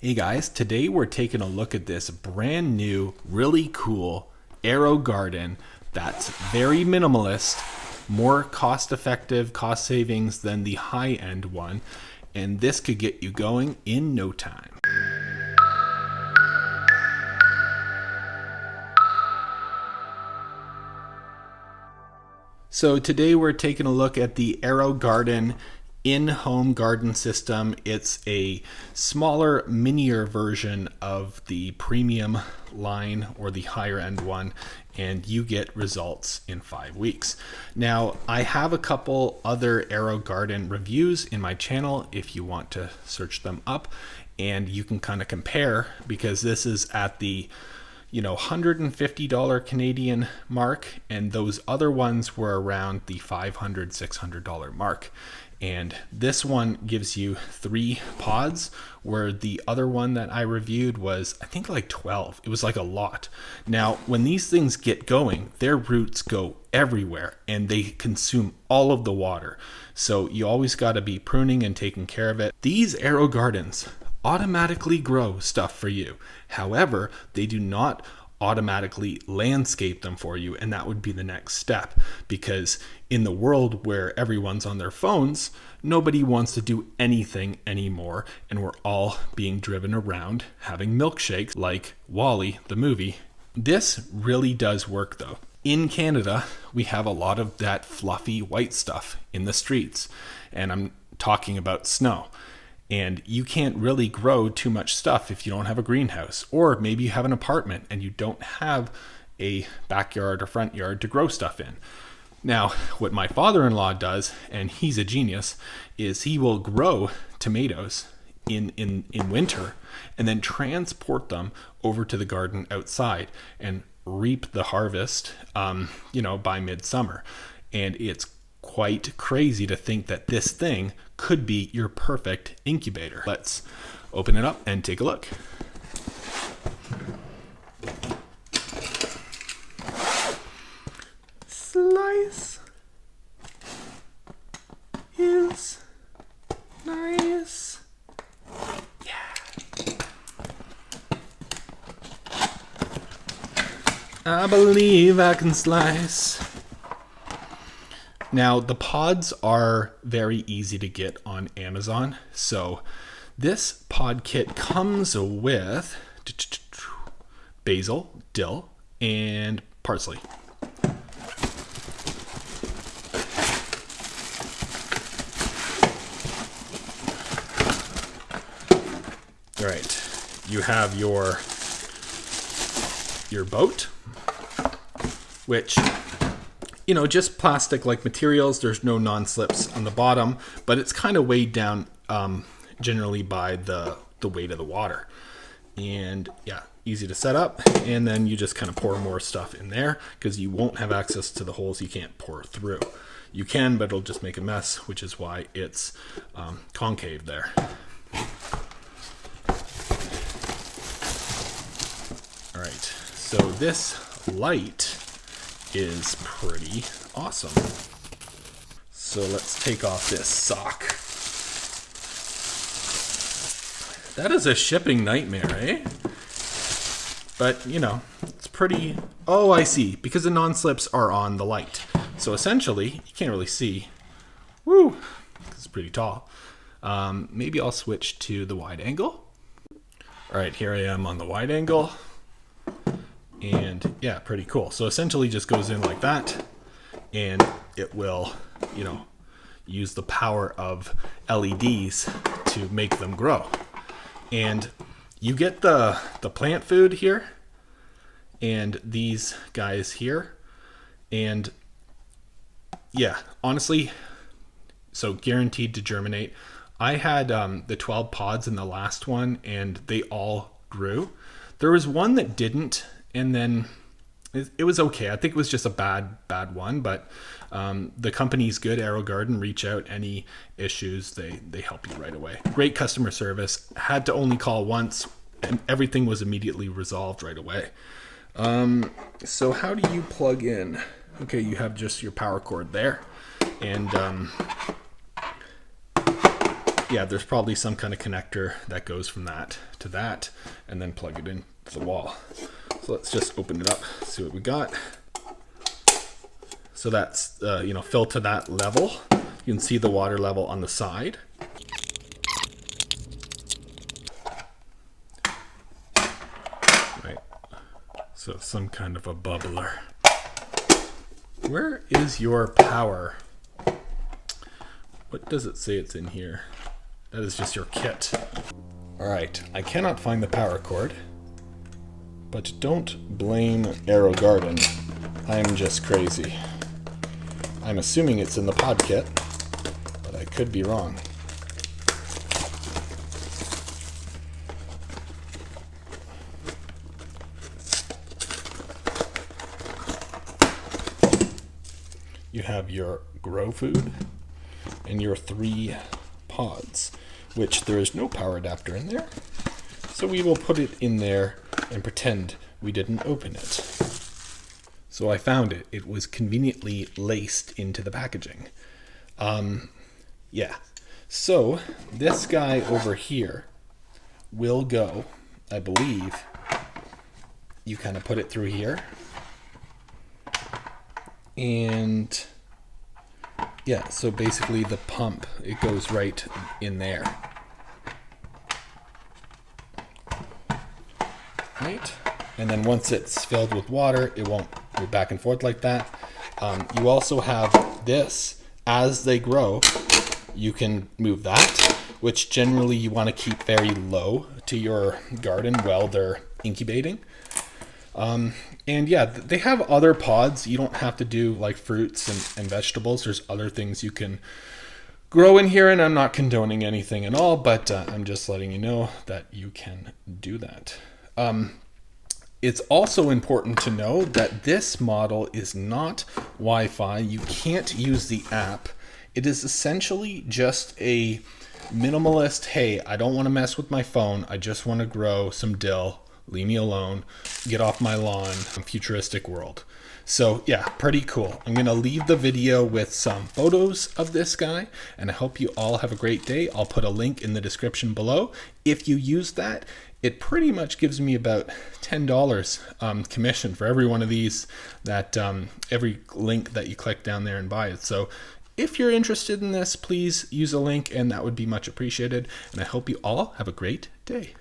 Hey guys, today we're taking a look at this brand new, really cool AeroGarden that's very minimalist, more cost effective, cost savings than the high end one, and this could get you going in no time. So today we're taking a look at the AeroGarden in-home garden system. It's a smaller, minier version of the premium line or the higher end one, and you get results in 5 weeks. Now, I have a couple other AeroGarden reviews in my channel if you want to search them up, and you can kind of compare, because this is at the $150 Canadian mark, and those other ones were around the $500, $600 mark. And this one gives you 3 pods, where the other one that I reviewed was, I think, like 12. It was like a lot. Now, when these things get going, their roots go everywhere and they consume all of the water. So you always got to be pruning and taking care of it. These AeroGardens automatically grow stuff for you. However, they do not automatically landscape them for you, and that would be the next step, because in the world where everyone's on their phones, nobody wants to do anything anymore, and we're all being driven around having milkshakes like Wall-E the movie. This really does work though. In Canada, we have a lot of that fluffy white stuff in the streets, and I'm talking about snow. And you can't really grow too much stuff if you don't have a greenhouse, or maybe you have an apartment and you don't have a backyard or front yard to grow stuff in. Now, what my father-in-law does, and he's a genius, is he will grow tomatoes in winter and then transport them over to the garden outside and reap the harvest, by midsummer. And it's quite crazy to think that this thing could be your perfect incubator. Let's open it up and take a look. Slice is nice. Yeah. I believe I can slice. Now, the pods are very easy to get on Amazon. So this pod kit comes with basil, dill, and parsley. All right, you have your boat, which, just plastic-like materials. There's no non-slips on the bottom, but it's kind of weighed down generally by the weight of the water. And yeah, easy to set up. And then you just kind of pour more stuff in there, because you won't have access to the holes you can't pour through. You can, but it'll just make a mess, which is why it's concave there. All right, so this light is pretty awesome. So let's take off this sock. That is a shipping nightmare, eh? But it's pretty. Oh, I see, because the non-slips are on the light. So essentially, you can't really see. Woo, it's pretty tall. Maybe I'll switch to the wide angle. All right, here I am on the wide angle. And yeah, pretty cool. So essentially just goes in like that, and it will, use the power of LEDs to make them grow. And you get the plant food here and these guys here. And yeah, honestly, so guaranteed to germinate. I had the 12 pods in the last one, and they all grew. There was one that didn't, and then it was okay. I think it was just a bad one, but the company's good. AeroGarden, reach out, any issues, they help you right away. Great customer service. Had to only call once, and everything was immediately resolved right away. So how do you plug in? Okay, you have just your power cord there, and yeah, there's probably some kind of connector that goes from that to that and then plug it into the wall. So let's just open it up, see what we got. So that's, filled to that level. You can see the water level on the side. Right. So some kind of a bubbler. Where is your power? What does it say it's in here? That is just your kit. All right, I cannot find the power cord, but don't blame AeroGarden. I'm just crazy. I'm assuming it's in the pod kit, but I could be wrong. You have your grow food and your 3 pods, which there is no power adapter in there. So we will put it in there and pretend we didn't open it. So I found it. It was conveniently laced into the packaging. Yeah. So this guy over here will go, I believe, you kind of put it through here. And yeah, so basically the pump, it goes right in there. Right? And then once it's filled with water, it won't go back and forth like that. You also have this, as they grow, you can move that, which generally you want to keep very low to your garden while they're incubating. And yeah, they have other pods. You don't have to do like fruits and vegetables. There's other things you can grow in here, and I'm not condoning anything at all, but I'm just letting you know that you can do that. It's also important to know that this model is not Wi-Fi. You can't use the app. It is essentially just a minimalist, hey, I don't want to mess with my phone. I just want to grow some dill. Leave me alone, get off my lawn, futuristic world. So yeah, pretty cool. I'm gonna leave the video with some photos of this guy, and I hope you all have a great day. I'll put a link in the description below. If you use that, it pretty much gives me about $10 commission for every one of these, that every link that you click down there and buy it. So if you're interested in this, please use a link, and that would be much appreciated. And I hope you all have a great day.